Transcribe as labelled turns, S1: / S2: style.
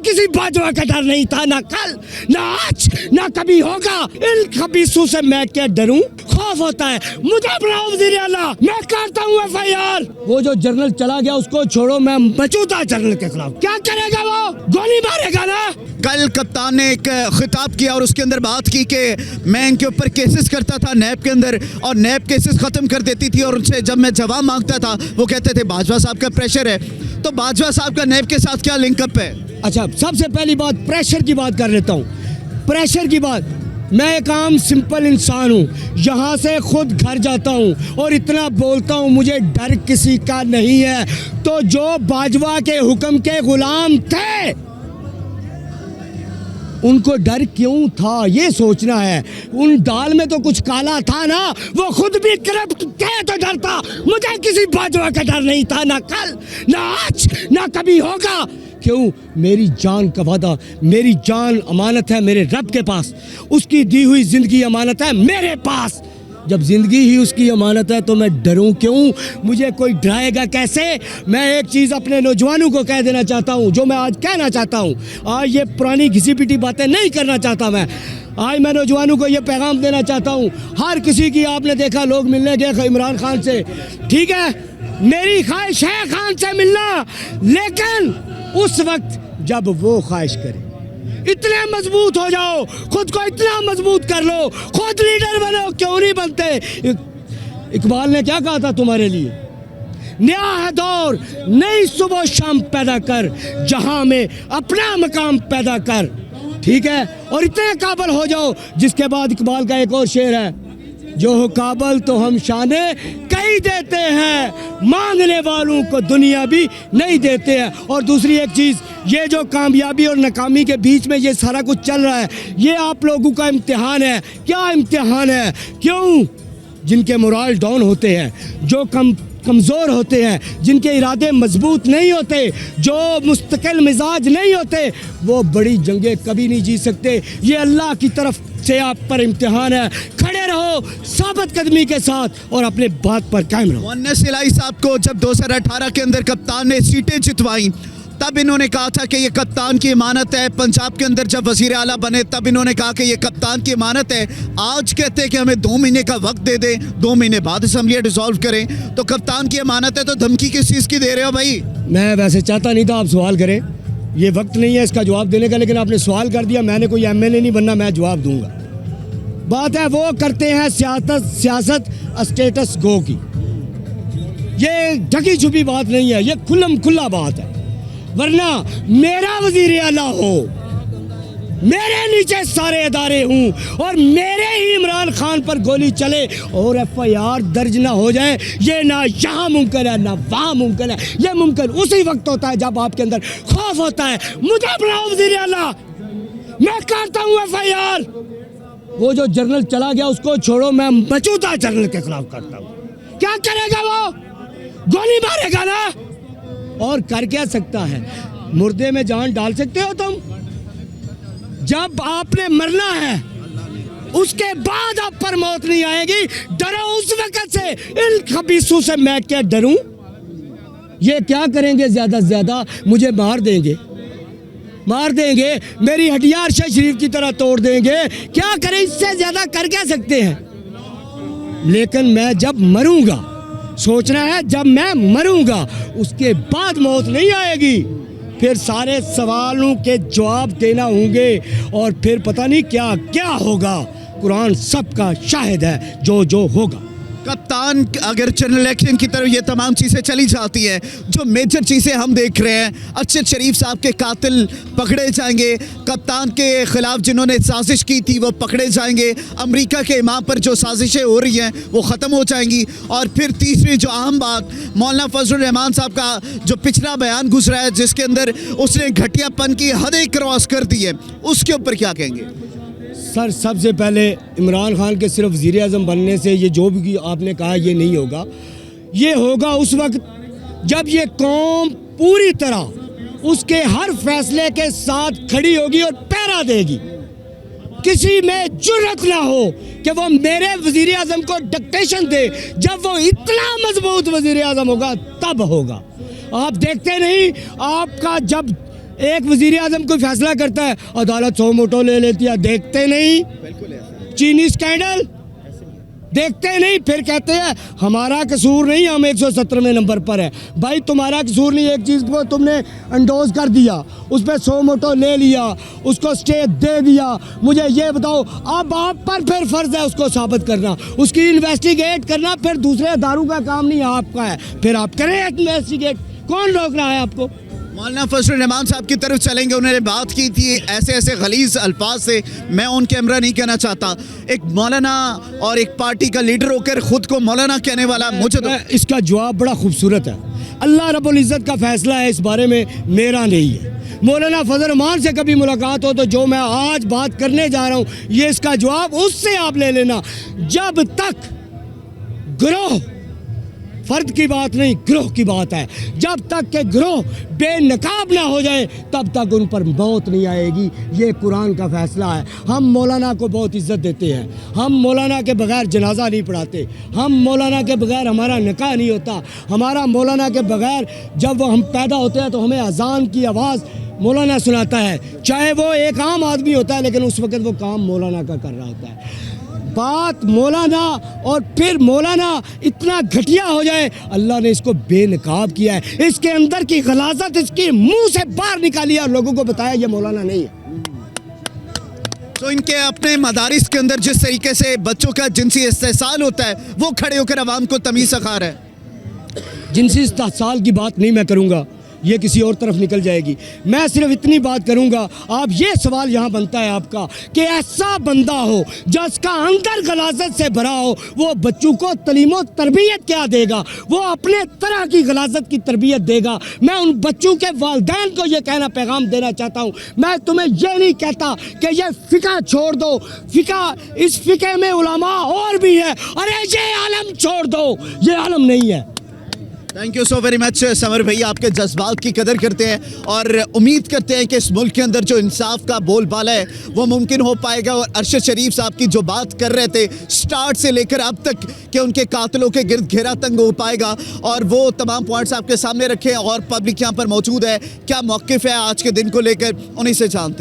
S1: किसी बाजवा का डर नहीं था, ना कल ना आज ना कभी होगा। इन खबीसों से मैं क्या डरूं? खौफ होता है मुझे बनाओ वज़ीर आला, मैं करता हूँ FIR। वो जो जनरल चला गया उसको छोड़ो, मैं मौजूदा जनरल के खिलाफ क्या करेगा? वो गोली मारेगा ना।
S2: कल कप्तान ने एक खिताब किया और उसके अंदर बात की कि मैं इनके ऊपर केसेस करता था नैब के अंदर और नैब केसेस ख़त्म कर देती थी, और उनसे जब मैं जवाब मांगता था वो कहते थे बाजवा साहब का प्रेशर है। तो बाजवा साहब का नैब के साथ क्या लिंकअप है?
S1: अच्छा, सबसे पहली बात प्रेशर की बात कर लेता हूँ। प्रेशर की बात, मैं एक आम सिंपल इंसान हूँ, यहाँ से खुद घर जाता हूँ और इतना बोलता हूँ, मुझे डर किसी का नहीं है। तो जो बाजवा के हुक्म के गुलाम थे उनको डर क्यों था ये सोचना है। उन दाल में तो कुछ काला था ना, वो खुद भी करप्ट थे तो डर था। मुझे किसी बाजवा का डर नहीं था, ना कल ना आज ना कभी होगा। क्यों? मेरी जान का वादा, मेरी जान अमानत है मेरे रब के पास, उसकी दी हुई जिंदगी अमानत है मेरे पास। जब जिंदगी ही उसकी अमानत है तो मैं डरूं क्यों? मुझे कोई डराएगा कैसे? मैं एक चीज़ अपने नौजवानों को कह देना चाहता हूं, जो मैं आज कहना चाहता हूं। आज ये पुरानी घिसी पिटी बातें नहीं करना चाहता मैं। आज मैं नौजवानों को ये पैगाम देना चाहता हूं। हर किसी की आपने देखा लोग मिलने गए इमरान खान से, ठीक है, मेरी ख्वाहिश है खान से मिलना, लेकिन उस वक्त जब वो ख्वाहिश करे। इतने मजबूत हो जाओ, खुद को इतना मजबूत कर लो, खुद लीडर बनो। क्यों नहीं बनते? इकबाल ने क्या कहा था तुम्हारे लिए? नया है दौर, नई सुबह शाम पैदा कर, जहां में अपना मकाम पैदा कर, ठीक है। और इतने काबिल हो जाओ, जिसके बाद इकबाल का एक और शेर है, जो हो काबिल तो हम शाने कई देते हैं, मांगने वालों को दुनिया भी नहीं देते हैं। और दूसरी एक चीज़, ये जो कामयाबी और नाकामी के बीच में ये सारा कुछ चल रहा है, ये आप लोगों का इम्तिहान है। क्या इम्तिहान है? क्यों? जिनके मोरल डाउन होते हैं, जो कमज़ोर होते हैं, जिनके इरादे मजबूत नहीं होते, जो मुस्तकिल मिजाज नहीं होते, वो बड़ी जंगें कभी नहीं जीत सकते। ये अल्लाह की तरफ से आप पर इम्तिहान है। खड़े रहो साबित कदमी के साथ और अपने बात पर कायम रहो।
S2: मुन्नस इलाही साहब को जब 2018 के अंदर कप्तान ने सीटें जितवाई, तब इन्होंने कहा था कि ये कप्तान की इमानत है। पंजाब के अंदर जब वज़ीर आला बने तब इन्होंने कहा कि ये कप्तान की इमानत है। आज कहते हैं कि हमें 2 महीने का वक्त दे दें, 2 महीने बाद असम्बली डिसॉल्व करें। तो कप्तान की इमानत है तो धमकी किस चीज़ की दे रहे हो भाई?
S1: मैं वैसे चाहता नहीं था आप सवाल करें, ये वक्त नहीं है इसका जवाब देने का, लेकिन आपने सवाल कर दिया। मैंने कोई MLA नहीं बनना, मैं जवाब दूंगा। बात है वो करते हैं सियासत स्टेटस गो की। ये ढकी छुपी बात नहीं है, ये खुल्लम खुल्ला बात है। वरना मेरा वज़ीर आला हो, मेरे नीचे सारे अदारे हूँ और मेरे ही इमरान खान पर गोली चले और FIR दर्ज ना हो जाए, ये ना यहाँ मुमकिन है ना वहाँ मुमकिन है। ये मुमकिन उसी वक्त होता है जब आपके अंदर खौफ होता है। मुझे बनाओ वज़ीर आला, मैं करता हूँ FIR। वो जो जनरल चला गया उसको छोड़ो, मैं मौजूदा जनरल के खिलाफ करता हूँ। क्या करेगा वो? गोली मारेगा ना। और कर क्या सकता है? मुर्दे में जान डाल सकते हो तुम? जब आपने मरना है उसके बाद आप पर मौत नहीं आएगी। डरो उस वक्त से। इन खबीसों से मैं क्या डरूं? ये क्या करेंगे? ज्यादा से ज्यादा मुझे मार देंगे, मेरी हड्डियां अरशद शरीफ की तरह तोड़ देंगे। क्या करें? इससे ज्यादा कर क्या सकते हैं? लेकिन मैं जब मरूंगा, सोचना है, जब मैं मरूंगा उसके बाद मौत नहीं आएगी। फिर सारे सवालों के जवाब देना होंगे और फिर पता नहीं क्या क्या होगा। कुरान सबका शाहिद है, जो होगा।
S2: कप्तान अगर जनरल इलेक्शन की तरफ ये तमाम चीज़ें चली जाती हैं, जो मेजर चीज़ें हम देख रहे हैं, अरशद शरीफ साहब के कातिल पकड़े जाएंगे, कप्तान के ख़िलाफ़ जिन्होंने साजिश की थी वो पकड़े जाएंगे, अमेरिका के इमाम पर जो साजिशें हो रही हैं वो ख़त्म हो जाएंगी। और फिर तीसरी जो अहम बात, मौलाना फजलुर रहमान साहब का जो पिछला बयान गुजरा है जिसके अंदर उसने घटियापन की हदें क्रॉस कर दी है, उसके ऊपर क्या कहेंगे?
S1: सर, सबसे पहले इमरान खान के सिर्फ वज़ीर आज़म बनने से ये जो भी आपने कहा ये नहीं होगा। ये होगा उस वक्त जब ये कौम पूरी तरह उसके हर फैसले के साथ खड़ी होगी और पहरा देगी। किसी में जुर्रत ना हो कि वो मेरे वज़ीर आज़म को डिक्टेशन दे। जब वो इतना मजबूत वज़ीर आज़म होगा तब होगा। आप देखते नहीं, आपका जब एक वजीर आजम कोई फैसला करता है, अदालत 100 मोटो ले लेती है, देखते नहीं। चीनी स्कैंडल देखते नहीं, फिर कहते हैं हमारा कसूर नहीं, हम 117वें नंबर पर है। भाई तुम्हारा कसूर नहीं, एक चीज़ को तुमने अंडोज कर दिया, उस पर 100 मोटो ले लिया, उसको स्टे दे दिया। मुझे ये बताओ, अब आप पर फिर फर्ज है उसको साबित करना, उसकी इन्वेस्टिगेट करना, फिर दूसरे दारू का काम नहीं आपका है, फिर आप करें इन्वेस्टिगेट। कौन रोक रहा है आपको?
S2: मौलाना फजल रहमान साहब की तरफ चलेंगे। उन्होंने बात की थी ऐसे ऐसे गलीज अल्फाज से, मैं ऑन कैमरा नहीं कहना चाहता। एक मौलाना और एक पार्टी का लीडर होकर खुद को मौलाना कहने वाला, मुझे तो
S1: इसका जवाब बड़ा खूबसूरत है। अल्लाह रब्बुल इज़्ज़त का फैसला है इस बारे में, मेरा नहीं है। मौलाना फजल रहमान से कभी मुलाकात हो तो जो मैं आज बात करने जा रहा हूँ, ये इसका जवाब उससे आप ले लेना। जब तक गिरोह, फर्द की बात नहीं, गिरोह की बात है, जब तक के गिरोह बेनकाब ना हो जाए तब तक उन पर मौत नहीं आएगी। ये कुरान का फैसला है। हम मौलाना को बहुत इज्जत देते हैं, हम मौलाना के बगैर जनाजा नहीं पढ़ाते, हम मौलाना के बगैर हमारा निकाह नहीं होता, हमारा मौलाना के बगैर जब हम पैदा होते हैं तो हमें अजान की आवाज़ मौलाना सुनाता है, चाहे वो एक आम आदमी होता है, लेकिन उस वक्त वो काम मौलाना का कर रहा होता है। बात मौलाना, और फिर मौलाना इतना घटिया हो जाए, अल्लाह ने इसको बेनकाब किया है, इसके अंदर की गलाजत इसके मुंह से बाहर निकाली और लोगों को बताया ये मौलाना नहीं है।
S2: तो इनके अपने मदारिस के अंदर जिस तरीके से बच्चों का जिनसी इस्तेसाल होता है, वो खड़े होकर अवाम को तमीज़ सिखा रहा है।
S1: जिनसी इस्तेसाल की बात नहीं मैं करूँगा, ये किसी और तरफ निकल जाएगी। मैं सिर्फ इतनी बात करूंगा, आप ये सवाल यहाँ बनता है आपका कि ऐसा बंदा हो जिसका अंदर गलाजत से भरा हो, वो बच्चों को तलीम और तरबियत क्या देगा? वो अपने तरह की गलाजत की तरबियत देगा। मैं उन बच्चों के वालिदैन को ये कहना पैगाम देना चाहता हूँ, मैं तुम्हें ये नहीं कहता कि ये फ़िक़ा छोड़ दो, फ़िक़ा, इस फ़िक़े में उलमा और भी है, अरे ये आलम छोड़ दो, ये आलम नहीं है।
S2: Thank you so very much summer भैया, आपके जज्बात की कदर करते हैं और उम्मीद करते हैं कि इस मुल्क के अंदर जो इंसाफ का बोलबाला है वो मुमकिन हो पाएगा। और अरशद शरीफ साहब की जो बात कर रहे थे स्टार्ट से लेकर अब तक कि उनके कातिलों के गिर्द घेरा तंग हो पाएगा, और वो तमाम पॉइंट्स आपके सामने रखे और पब्लिक यहाँ पर मौजूद है। क्या मौक़िफ़ है आज के दिन को लेकर, उन्हीं से जानते हैं।